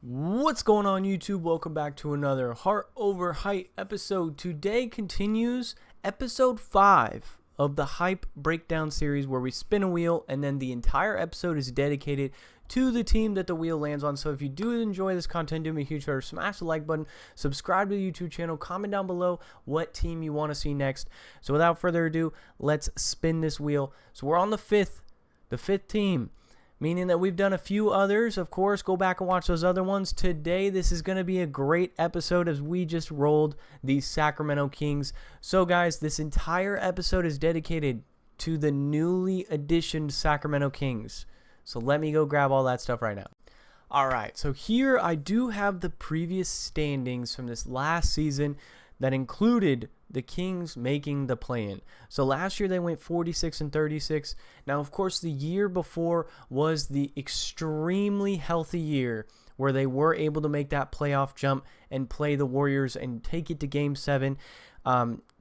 What's going on, YouTube? Welcome back to another Heart Over Height episode. Today continues episode 5 of the Hype Breakdown series, where we spin a wheel and then the entire episode is dedicated to the team that the wheel lands on. So if you do enjoy this content, do me a huge favor, smash the like button, subscribe to the YouTube channel, comment down below what team you want to see next. So without further ado, let's spin this wheel. So we're on the fifth team, meaning that we've done a few others. Of course, go back and watch those other ones. Today, this is going to be a great episode as we just rolled the Sacramento Kings. So, guys, this entire episode is dedicated to the newly additioned Sacramento Kings. So let me go grab all that stuff right now. All right, so here I do have the previous standings from this last season that included the Kings making the play-in. So last year they went 46-36. Now, of course, the year before was the extremely healthy year where they were able to make that playoff jump and play the Warriors and take it to Game 7.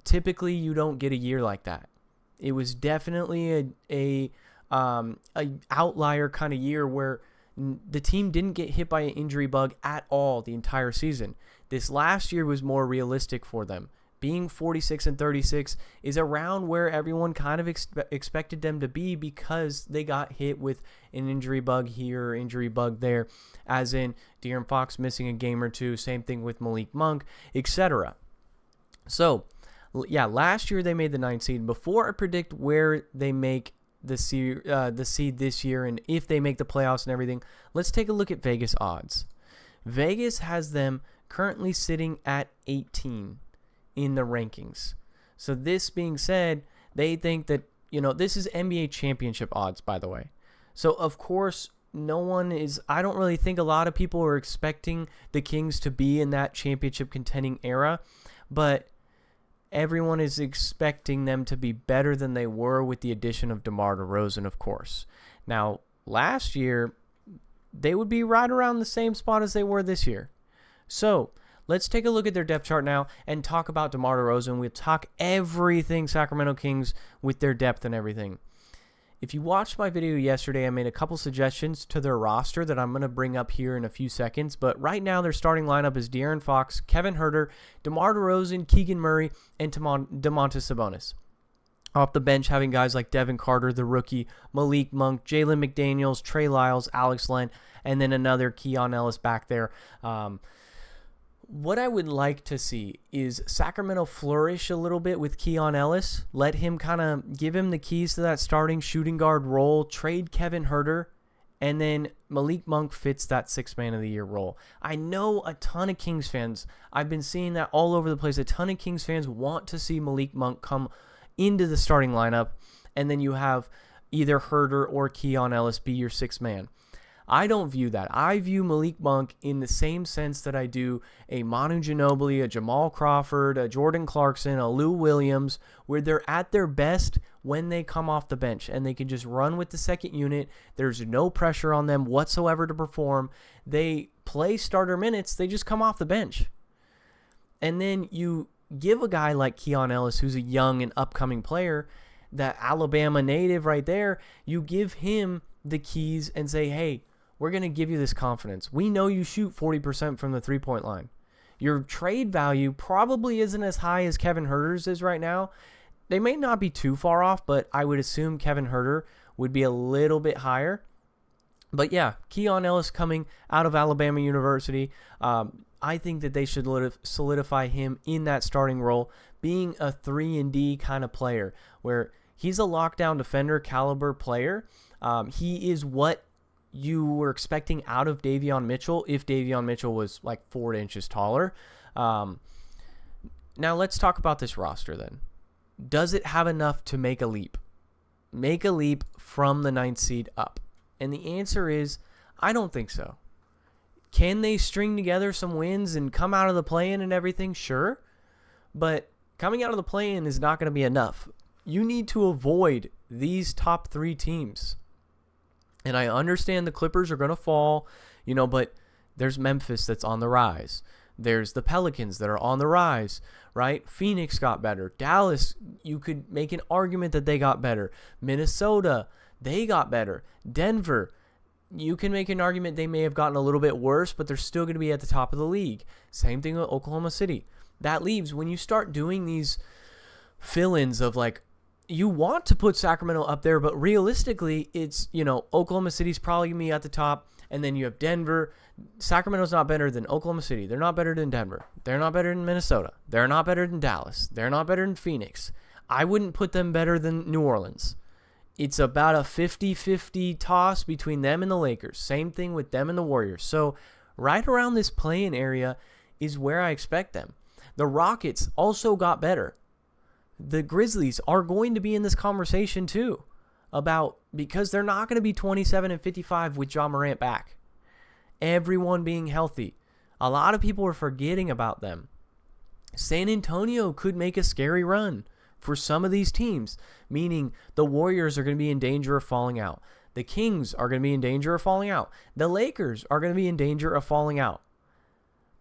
Typically, you don't get a year like that. It was definitely a outlier kind of year where the team didn't get hit by an injury bug at all the entire season. This last year was more realistic for them. Being 46-36 is around where everyone kind of expected them to be, because they got hit with an injury bug here, injury bug there, as in De'Aaron Fox missing a game or two, same thing with Malik Monk, etc. So, yeah, last year they made the 9th seed. Before I predict where they make the seed this year and if they make the playoffs and everything, let's take a look at Vegas odds. Vegas has them currently sitting at 18 in the rankings. So this being said, they think that, this is NBA championship odds, by the way. So of course, I don't really think a lot of people are expecting the Kings to be in that championship contending era, but everyone is expecting them to be better than they were with the addition of DeMar DeRozan, of course. Now, last year, they would be right around the same spot as they were this year. So, let's take a look at their depth chart now and talk about DeMar DeRozan. We'll talk everything Sacramento Kings with their depth and everything. If you watched my video yesterday, I made a couple suggestions to their roster that I'm going to bring up here in a few seconds. But right now, their starting lineup is De'Aaron Fox, Kevin Huerter, DeMar DeRozan, Keegan Murray, and Domantas Sabonis. Off the bench, having guys like Devin Carter, the rookie, Malik Monk, Jalen McDaniels, Trey Lyles, Alex Len, and then another Keon Ellis back there. What I would like to see is Sacramento flourish a little bit with Keon Ellis. Let him give him the keys to that starting shooting guard role. Trade Kevin Huerter, and then Malik Monk fits that 6th man of the year role. I know a ton of Kings fans, I've been seeing that all over the place. A ton of Kings fans want to see Malik Monk come into the starting lineup, and then you have either Huerter or Keon Ellis be your 6th man. I don't view that. I view Malik Monk in the same sense that I do a Manu Ginobili, a Jamal Crawford, a Jordan Clarkson, a Lou Williams, where they're at their best when they come off the bench and they can just run with the second unit. There's no pressure on them whatsoever to perform. They play starter minutes. They just come off the bench. And then you give a guy like Keon Ellis, who's a young and upcoming player, that Alabama native right there, you give him the keys and say, hey, we're going to give you this confidence. We know you shoot 40% from the three-point line. Your trade value probably isn't as high as Kevin Huerter's is right now. They may not be too far off, but I would assume Kevin Huerter would be a little bit higher. But yeah, Keon Ellis coming out of Alabama University, I think that they should solidify him in that starting role, being a 3-and-D kind of player, where he's a lockdown defender caliber player. He is what you were expecting out of Davion Mitchell if Davion Mitchell was like 4 inches taller. Now let's talk about this roster then. Does it have enough to make a leap? Make a leap from the 9th seed up? And the answer is, I don't think so. Can they string together some wins and come out of the play-in and everything? Sure. But coming out of the play-in is not going to be enough. You need to avoid these top 3 teams. And I understand the Clippers are going to fall, but there's Memphis that's on the rise. There's the Pelicans that are on the rise, right? Phoenix got better. Dallas, you could make an argument that they got better. Minnesota, they got better. Denver, you can make an argument they may have gotten a little bit worse, but they're still going to be at the top of the league. Same thing with Oklahoma City. That leaves when you start doing these fill-ins of like, you want to put Sacramento up there, but realistically, it's, Oklahoma City's probably going to be at the top, and then you have Denver. Sacramento's not better than Oklahoma City. They're not better than Denver. They're not better than Minnesota. They're not better than Dallas. They're not better than Phoenix. I wouldn't put them better than New Orleans. It's about a 50-50 toss between them and the Lakers. Same thing with them and the Warriors. So right around this play-in area is where I expect them. The Rockets also got better. The Grizzlies are going to be in this conversation too, because they're not going to be 27-55 with Ja Morant back. Everyone being healthy. A lot of people are forgetting about them. San Antonio could make a scary run for some of these teams, meaning the Warriors are going to be in danger of falling out. The Kings are going to be in danger of falling out. The Lakers are going to be in danger of falling out.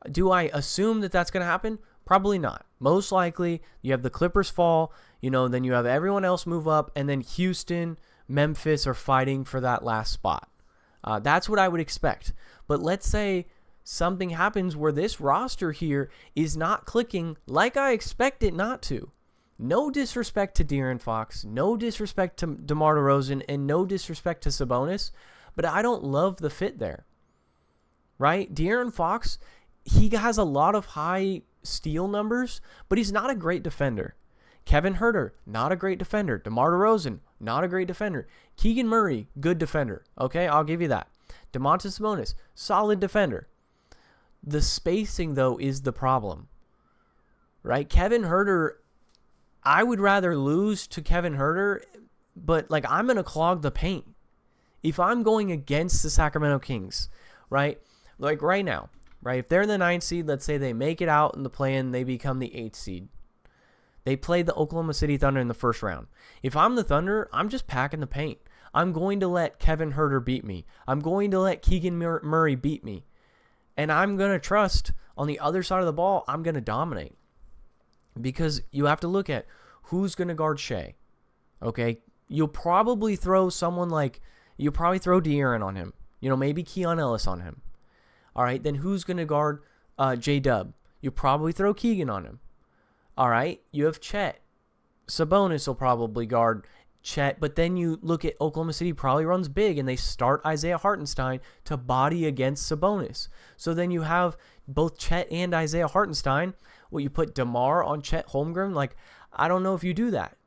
Do I assume that that's going to happen? Probably not. Most likely, you have the Clippers fall, then you have everyone else move up, and then Houston, Memphis are fighting for that last spot. That's what I would expect. But let's say something happens where this roster here is not clicking like I expect it not to. No disrespect to De'Aaron Fox, no disrespect to DeMar DeRozan, and no disrespect to Sabonis, but I don't love the fit there. Right? De'Aaron Fox, he has a lot of high steal numbers, but he's not a great defender. Kevin Huerter, not a great defender. DeMar DeRozan, not a great defender. Keegan Murray, good defender. Okay, I'll give you that. Domantas Sabonis, solid defender. The spacing, though, is the problem. Right? Kevin Huerter, I would rather lose to Kevin Huerter, but I'm going to clog the paint. If I'm going against the Sacramento Kings, right? Like right now, right? If they're the 9th seed, let's say they make it out in the play-in, they become the 8th seed. They played the Oklahoma City Thunder in the first round. If I'm the Thunder, I'm just packing the paint. I'm going to let Kevin Huerter beat me. I'm going to let Keegan Murray beat me. And I'm going to trust on the other side of the ball, I'm going to dominate. Because you have to look at who's going to guard Shea. Okay? You'll probably throw De'Aaron on him. Maybe Keon Ellis on him. All right, then who's going to guard J-Dub? You probably throw Keegan on him. All right, you have Chet. Sabonis will probably guard Chet, but then you look at Oklahoma City probably runs big, and they start Isaiah Hartenstein to body against Sabonis. So then you have both Chet and Isaiah Hartenstein. Well, you put DeMar on Chet Holmgren. I don't know if you do that.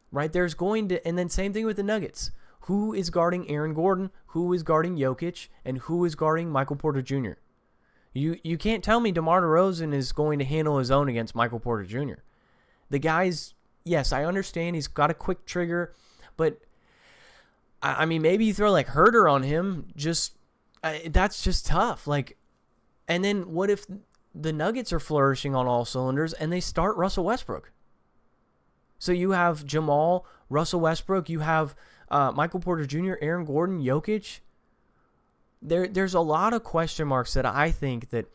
Right, and then same thing with the Nuggets. Who is guarding Aaron Gordon? Who is guarding Jokic? And who is guarding Michael Porter Jr.? You can't tell me DeMar DeRozan is going to handle his own against Michael Porter Jr. The guy's, yes, I understand he's got a quick trigger, but I mean, maybe you throw Huerter on him. That's just tough. And then what if the Nuggets are flourishing on all cylinders and they start Russell Westbrook? So you have Jamal, Russell Westbrook, you have Michael Porter Jr., Aaron Gordon, Jokic. There's a lot of question marks that I think that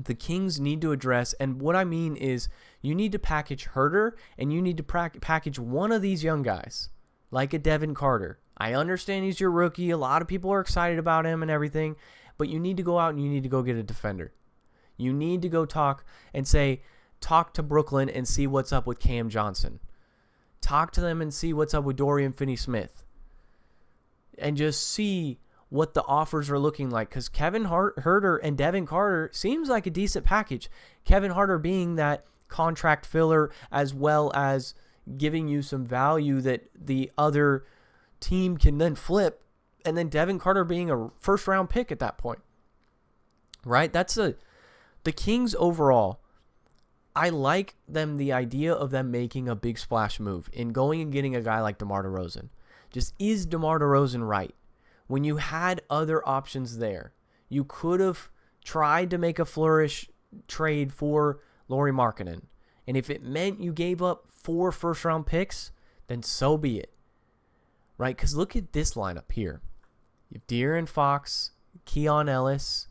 the Kings need to address. And what I mean is you need to package Huerter and you need to package one of these young guys, like a Devin Carter. I understand he's your rookie. A lot of people are excited about him and everything. But you need to go out and you need to go get a defender. You need to go talk to Brooklyn and see what's up with Cam Johnson. Talk to them and see what's up with Dorian Finney-Smith. And just see what the offers are looking like. Because Kevin Huerter and Devin Carter seems like a decent package. Kevin Huerter being that contract filler as well as giving you some value that the other team can then flip. And then Devin Carter being a first-round pick at that point. Right? The Kings overall, I like the idea of them making a big splash move in going and getting a guy like DeMar DeRozan. Just, is DeMar DeRozan right? When you had other options there, you could have tried to make a flourish trade for Lauri Markkanen. And if it meant you gave up 4 first-round picks, then so be it. Right? Because look at this lineup here. You have De'Aaron Fox, Keon Ellis.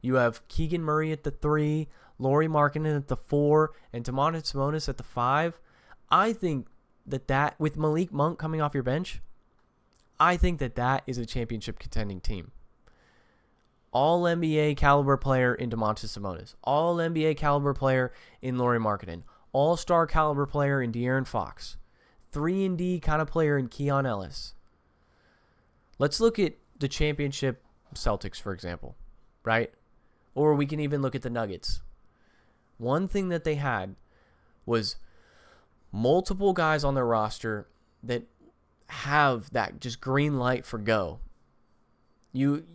You have Keegan Murray at the 3, Lauri Markkanen at the 4, and Domantas Sabonis at the 5. I think that with Malik Monk coming off your bench, I think that is a championship contending team. All NBA caliber player in Domantas Sabonis. All NBA caliber player in Lauri Markkanen. All-star caliber player in De'Aaron Fox. 3-and-D kind of player in Keon Ellis. Let's look at the championship Celtics, for example, right? Or we can even look at the Nuggets. One thing that they had was multiple guys on their roster that have that just green light for go. You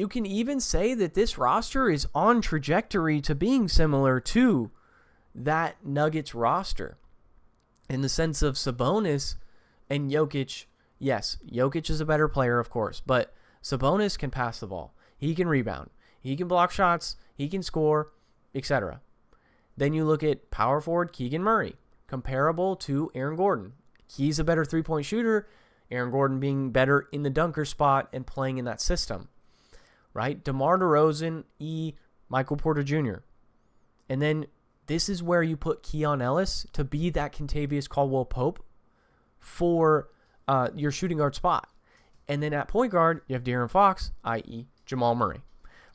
can even say that this roster is on trajectory to being similar to that Nuggets roster in the sense of Sabonis and Jokic. Yes, Jokic is a better player, of course, but Sabonis can pass the ball. He can rebound. He can block shots. He can score, etc. Then you look at power forward Keegan Murray, comparable to Aaron Gordon. He's a better three-point shooter, Aaron Gordon being better in the dunker spot and playing in that system, right? DeMar DeRozan, Michael Porter Jr. And then this is where you put Keon Ellis to be that Kentavious Caldwell-Pope for your shooting guard spot. And then at point guard, you have De'Aaron Fox, i.e. Jamal Murray,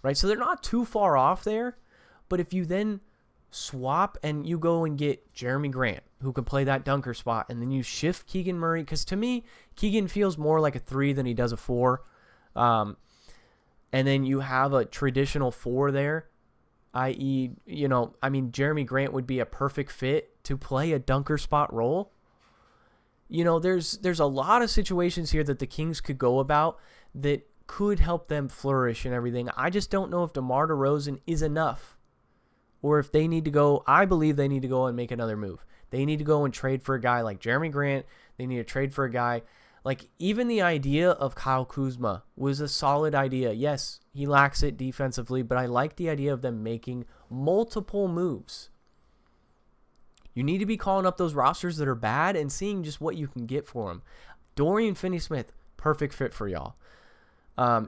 right? So they're not too far off there, but if you then swap and you go and get Jeremy Grant, who can play that dunker spot, and then you shift Keegan Murray, because to me, Keegan feels more like a 3 than he does a 4. And then you have a traditional 4 there, i.e., Jeremy Grant would be a perfect fit to play a dunker spot role. There's a lot of situations here that the Kings could go about that could help them flourish and everything. I just don't know if DeMar DeRozan is enough, or if they need to go. I believe they need to go and make another move. They need to go and trade for a guy like Jeremy Grant. They need to trade for a guy like, even the idea of Kyle Kuzma was a solid idea. Yes, he lacks it defensively, but I like the idea of them making multiple moves. You need to be calling up those rosters that are bad and seeing just what you can get for them. Dorian Finney-Smith, perfect fit for y'all.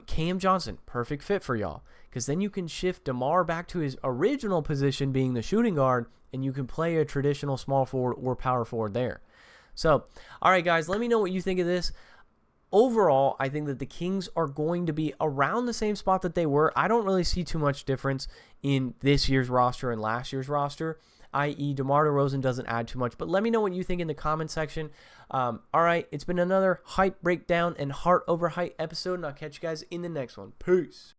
Cam Johnson, perfect fit for y'all. Because then you can shift DeMar back to his original position being the shooting guard, and you can play a traditional small forward or power forward there. So, all right, guys, let me know what you think of this. Overall, I think that the Kings are going to be around the same spot that they were. I don't really see too much difference in this year's roster and last year's roster, i.e. DeMar DeRozan doesn't add too much. But let me know what you think in the comment section. All right, it's been another hype breakdown and heart over height episode, and I'll catch you guys in the next one. Peace.